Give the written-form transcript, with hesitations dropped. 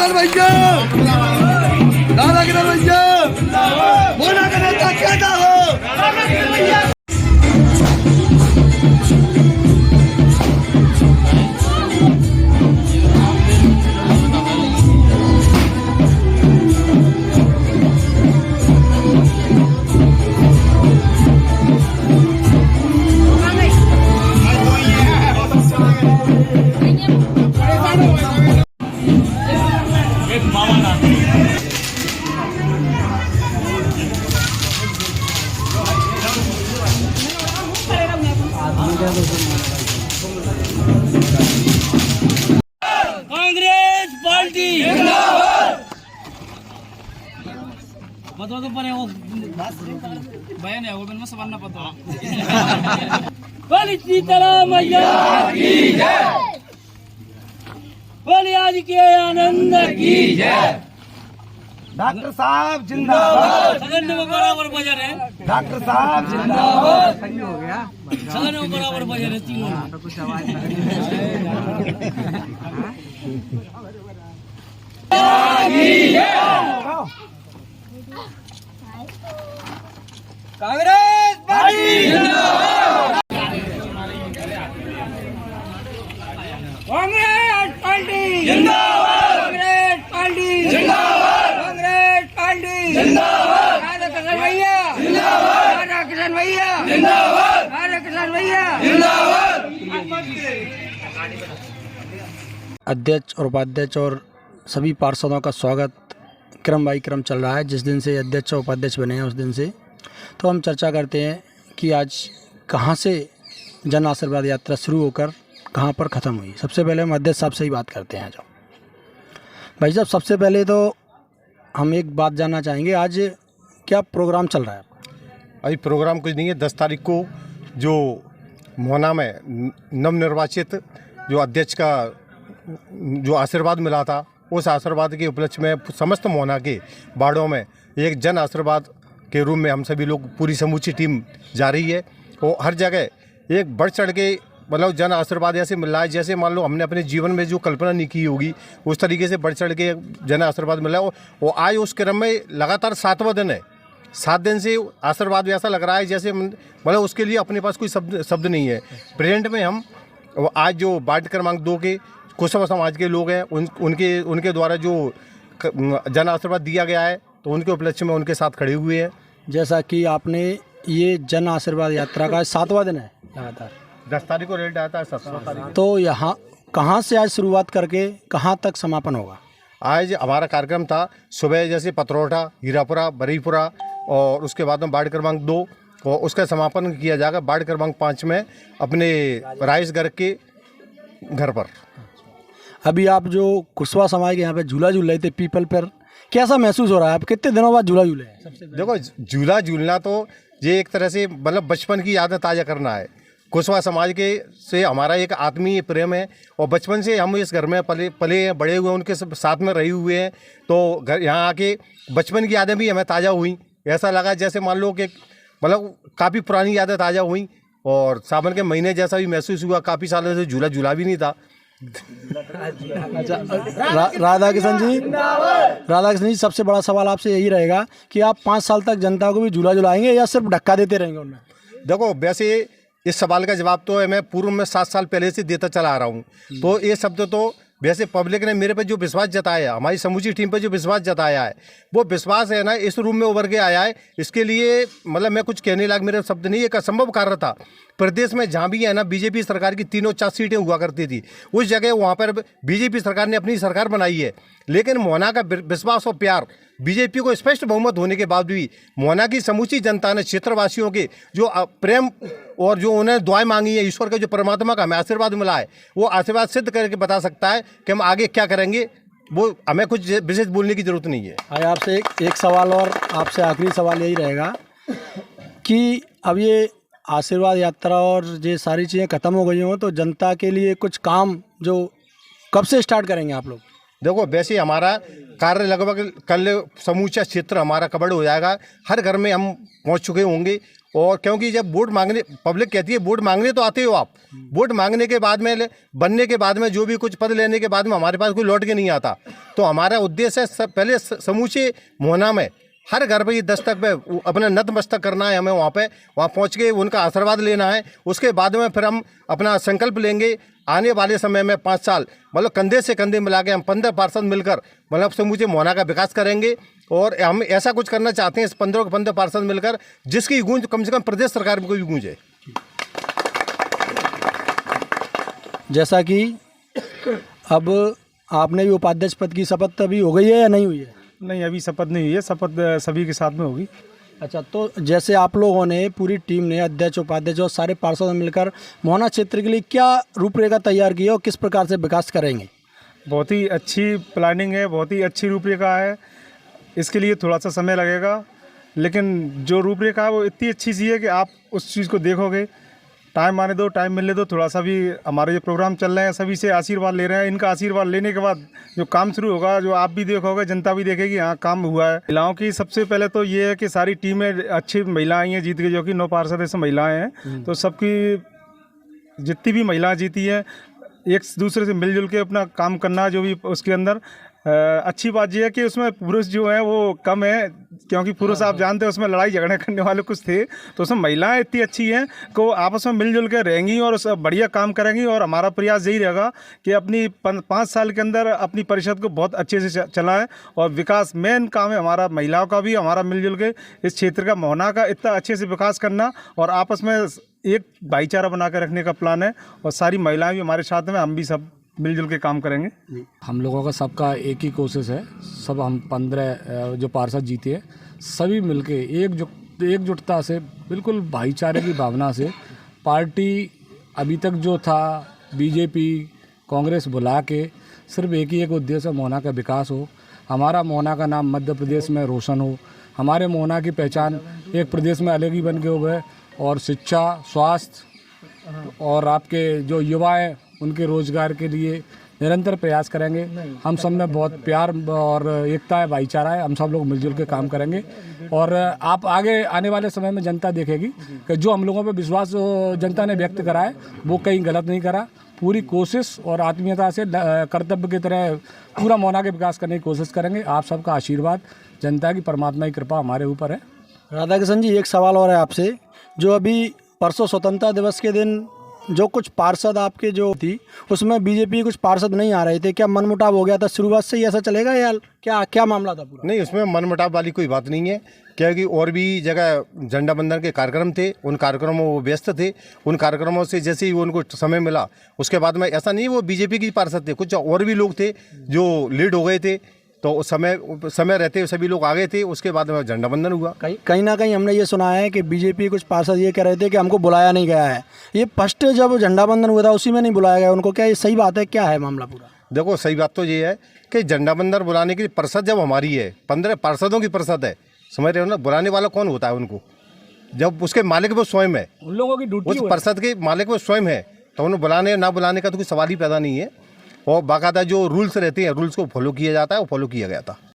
किधर भैया, दादा किधर भैया, मोना का नेता कहता हो। कांग्रेस पार्टी जिंदाबाद। मतलब तो पर वो बयान है वो मैं समझना पता बोली सीताराम मैया की जय, बोली आज के आनंद की जय। डॉक्टर साहब जिंदाबाद, सदन में बराबर बजा रहे, डॉक्टर साहब जिंदाबाद। सदन में बराबर बजा रहे तीनों। कांग्रेस पार्टी जिंदाबाद, कांग्रेस पार्टी जिंदाबाद, कांग्रेस पार्टी जिंदाबाद, कांग्रेस पार्टी जिंदाबाद, राधा कृष्ण भैया जिंदाबाद, राधा कृष्ण भैया जिंदाबाद, राधा कृष्ण भैया जिंदाबाद। अध्यक्ष और उपाध्यक्ष और सभी पार्षदों का स्वागत क्रम बाई क्रम चल रहा है। जिस दिन से अध्यक्ष और उपाध्यक्ष बने हैं उस दिन से तो हम चर्चा करते हैं कि आज कहाँ से जन आशीर्वाद यात्रा शुरू होकर कहाँ पर ख़त्म हुई। सबसे पहले हम अध्यक्ष साहब से ही बात करते हैं। जो भाई साहब, सबसे पहले तो हम एक बात जानना चाहेंगे, आज क्या प्रोग्राम चल रहा है? अभी प्रोग्राम कुछ नहीं है। 10 तारीख को जो मोहना में नवनिर्वाचित जो अध्यक्ष का जो आशीर्वाद मिला था, उस आशीर्वाद के उपलक्ष्य में समस्त मोहना के वार्डों में एक जन आशीर्वाद के रूप में हम सभी लोग पूरी समूची टीम जा रही है। और हर जगह एक बढ़ चढ़ के मतलब जन आशीर्वाद ऐसे मिल रहा है जैसे मान लो हमने अपने जीवन में जो कल्पना नहीं की होगी, उस तरीके से बढ़ चढ़ के जन आशीर्वाद मिला है। और आज उस क्रम में लगातार 7वां दिन है। 7 दिन से आशीर्वाद ऐसा लग रहा है जैसे मतलब उसके लिए अपने पास कोई शब्द नहीं है। प्रेजेंट में हम आज जो वार्ड क्रमांक 2 के कुशवा समाज के लोग हैं उनके द्वारा जो जन आशीर्वाद दिया गया है तो उनके उपलक्ष्य में उनके साथ खड़े हुए हैं। जैसा कि आपने ये जन आशीर्वाद यात्रा का 7वां दिन है लगातार, 10 तारीख को रिजल्ट आता है, 7 तारीख तो यहाँ कहाँ से आज शुरुआत करके कहाँ तक समापन होगा? आज हमारा कार्यक्रम था सुबह जैसे पतरौठा, हीरापुरा, बरीपुरा और उसके बाद में वार्ड क्रमांक 2 और उसका समापन किया जाएगा वार्ड क्रमांक 5 में अपने राइस घर के घर पर। अभी आप जो कुशवा समाज के यहाँ पे झूला झूल रहे थे पीपल पर, कैसा महसूस हो रहा है? आप कितने दिनों बाद झूला झूले हैं? देखो, झूला झूलना तो ये एक तरह से मतलब बचपन की यादें ताज़ा करना है। कुशवा समाज के से हमारा एक आत्मीय प्रेम है और बचपन से हम इस घर में पले हैं, बड़े हुए, उनके साथ में रहे हुए हैं। तो घर यहाँ आके बचपन की यादें भी हमें ताज़ा हुई। ऐसा लगा जैसे मान लो कि मतलब काफ़ी पुरानी यादें ताज़ा हुई और सावन के महीने जैसा भी महसूस हुआ। काफ़ी सालों से झूला झूला भी नहीं था। अच्छा, राधा किशन जी, सबसे बड़ा सवाल आपसे यही रहेगा कि आप 5 साल तक जनता को भी झूला झुलाएंगे या सिर्फ धक्का देते रहेंगे उनमें? देखो, वैसे इस सवाल का जवाब तो मैं पूर्व में 7 साल पहले से देता चला आ रहा हूँ। तो ये शब्द तो वैसे पब्लिक ने मेरे पे जो विश्वास जताया, हमारी समूची टीम पे जो विश्वास जताया है, वो विश्वास है ना इस रूम में उभर के आया है। इसके लिए मतलब मैं कुछ कहने लायक मेरे शब्द नहीं। एक असंभव कार्य था। प्रदेश में जहाँ भी है ना बीजेपी सरकार की 3-4 सीटें हुआ करती थी, उस जगह वहाँ पर बीजेपी सरकार ने अपनी सरकार बनाई है। लेकिन मोहना का विश्वास और प्यार, बीजेपी को स्पष्ट बहुमत होने के बाद भी मोहना की समूची जनता ने क्षेत्रवासियों के जो प्रेम और जो उन्हें दुआएं मांगी है, ईश्वर के जो परमात्मा का हमें आशीर्वाद मिला है, वो आशीर्वाद सिद्ध करके बता सकता है कि हम आगे क्या करेंगे। वो हमें कुछ विशेष बोलने की जरूरत नहीं है। आइए आपसे एक सवाल और, आपसे आखिरी सवाल यही रहेगा कि अब ये आशीर्वाद यात्रा और ये सारी चीज़ें ख़त्म हो गई हों तो जनता के लिए कुछ काम जो कब से स्टार्ट करेंगे आप लोग? देखो, वैसे हमारा कार्य लगभग कल समूचा क्षेत्र हमारा कवर हो जाएगा। हर घर में हम पहुंच चुके होंगे और क्योंकि जब वोट मांगने, पब्लिक कहती है वोट मांगने तो आते हो आप, वोट मांगने के बाद में, बनने के बाद में, जो भी कुछ पद लेने के बाद में हमारे पास कोई लौट के नहीं आता। तो हमारा उद्देश्य है पहले समूचे मोहना में हर घर पे ये दस्तक पे अपना नतमस्तक करना है, हमें वहाँ पहुँच के उनका आशीर्वाद लेना है। उसके बाद में फिर हम अपना संकल्प लेंगे आने वाले समय में 5 साल मतलब कंधे से कंधे मिला के हम 15 पार्षद मिलकर मतलब समूचे मोहना का विकास करेंगे। और हम ऐसा कुछ करना चाहते हैं इस 15 के 15 पार्षद मिलकर जिसकी गूंज कम से कम प्रदेश सरकार में कोई गूंजे। जैसा कि अब आपने भी उपाध्यक्ष पद की शपथ अभी हो गई है या नहीं हुई है? नहीं, अभी शपथ नहीं हुई है, शपथ सभी के साथ में होगी। अच्छा, तो जैसे आप लोगों ने, पूरी टीम ने, अध्यक्ष उपाध्यक्ष और सारे पार्षदों मिलकर मोहना क्षेत्र के लिए क्या रूपरेखा तैयार की है और किस प्रकार से विकास करेंगे? बहुत ही अच्छी प्लानिंग है, बहुत ही अच्छी रूपरेखा है। इसके लिए थोड़ा सा समय लगेगा, लेकिन जो रूपरेखा है वो इतनी अच्छी सी है कि आप उस चीज़ को देखोगे। टाइम आने दो, टाइम मिलने दो थोड़ा सा भी। हमारे जो प्रोग्राम चल रहे हैं सभी से आशीर्वाद ले रहे हैं। इनका आशीर्वाद लेने के बाद जो काम शुरू होगा, जो आप भी देखोगे, जनता भी देखेगी हाँ काम हुआ है। महिलाओं की सबसे पहले तो ये है कि सारी टीमें अच्छी महिलाएं हैं जीत के, जो कि 9 पार्षद ऐसे महिलाएं हैं। तो सबकी जितनी भी महिलाएं जीती हैं एक दूसरे से मिलजुल के अपना काम करना, जो भी उसके अंदर अच्छी बात यह है कि उसमें पुरुष जो हैं वो कम है, क्योंकि पुरुष आप जानते हैं उसमें लड़ाई झगड़े करने वाले कुछ थे। तो उसमें महिलाएं इतनी अच्छी हैं कि वो आपस में मिलजुल के रहेंगी और बढ़िया काम करेंगी। और हमारा प्रयास यही रहेगा कि अपनी 5 साल के अंदर अपनी परिषद को बहुत अच्छे से चलाएं। और विकास मेन काम है हमारा, महिलाओं का भी, हमारा मिलजुल के इस क्षेत्र का, मोहना का इतना अच्छे से विकास करना और आपस में एक भाईचारा बना कर रखने का प्लान है। और सारी महिलाएं भी हमारे साथ में, हम भी सब मिलजुल के काम करेंगे। हम लोगों का सबका एक ही कोशिश है, सब हम 15 जो पार्षद जीते हैं सभी मिलके एकजुटता से, बिल्कुल भाईचारे की भावना से, पार्टी अभी तक जो था बीजेपी कांग्रेस बुला के सिर्फ एक ही एक उद्देश्य है, मोहना का विकास हो, हमारा मोहना का नाम मध्य प्रदेश में रोशन हो, हमारे मोहना की पहचान एक प्रदेश में अलग ही बन के हो गए। और शिक्षा, स्वास्थ्य और आपके जो युवा हैं उनके रोजगार के लिए निरंतर प्रयास करेंगे। हम सब में बहुत प्यार और एकता है, भाईचारा है, हम सब लोग मिलजुल के काम करेंगे। और आप आगे आने वाले समय में जनता देखेगी कि जो हम लोगों पे विश्वास जनता ने व्यक्त करा है वो कहीं गलत नहीं करा। पूरी कोशिश और आत्मीयता से कर्तव्य की तरह पूरा मोहना के विकास करने की कोशिश करेंगे। आप सबका आशीर्वाद, जनता की, परमात्मा की कृपा हमारे ऊपर है। राधाकिशन जी, एक सवाल और है आपसे। जो अभी परसों स्वतंत्रता दिवस के दिन जो कुछ पार्षद आपके जो थी उसमें बीजेपी कुछ पार्षद नहीं आ रहे थे, क्या मनमुटाव हो गया था? शुरुआत से ही ऐसा चलेगा या क्या मामला था पूरा? नहीं, उसमें मनमुटाव वाली कोई बात नहीं है, क्योंकि और भी जगह झंडा बंधन के कार्यक्रम थे, उन कार्यक्रमों में वो व्यस्त थे। उन कार्यक्रमों से जैसे ही उनको समय मिला उसके बाद में, ऐसा नहीं वो बीजेपी के पार्षद थे, कुछ और भी लोग थे जो लीड हो गए थे, तो उस समय रहते सभी लोग आ गए थे। उसके बाद में झंडा बंधन हुआ। कहीं ना कहीं हमने ये सुना है कि बीजेपी कुछ पार्षद ये कह रहे थे कि हमको बुलाया नहीं गया है। ये फर्स्ट जब झंडा बंधन हुआ था उसी में नहीं बुलाया गया उनको, क्या ये सही बात है? क्या है मामला पूरा? देखो, सही बात तो ये है कि झंडा बंधन बुलाने की परिषद जब हमारी है, 15 पार्षदों की परिषद है, समझ रहे हो ना? बुलाने वाला कौन होता है उनको? जब उसके मालिक वो स्वयं है, उन लोगों की ड्यूटी, उस परिषद के मालिक वो स्वयं है, तो उन्हें बुलाने ना बुलाने का तो कोई सवाल ही पैदा नहीं है। और बाकायदा जो रूल्स रहते हैं, रूल्स को फॉलो किया जाता है, वो फॉलो किया गया था।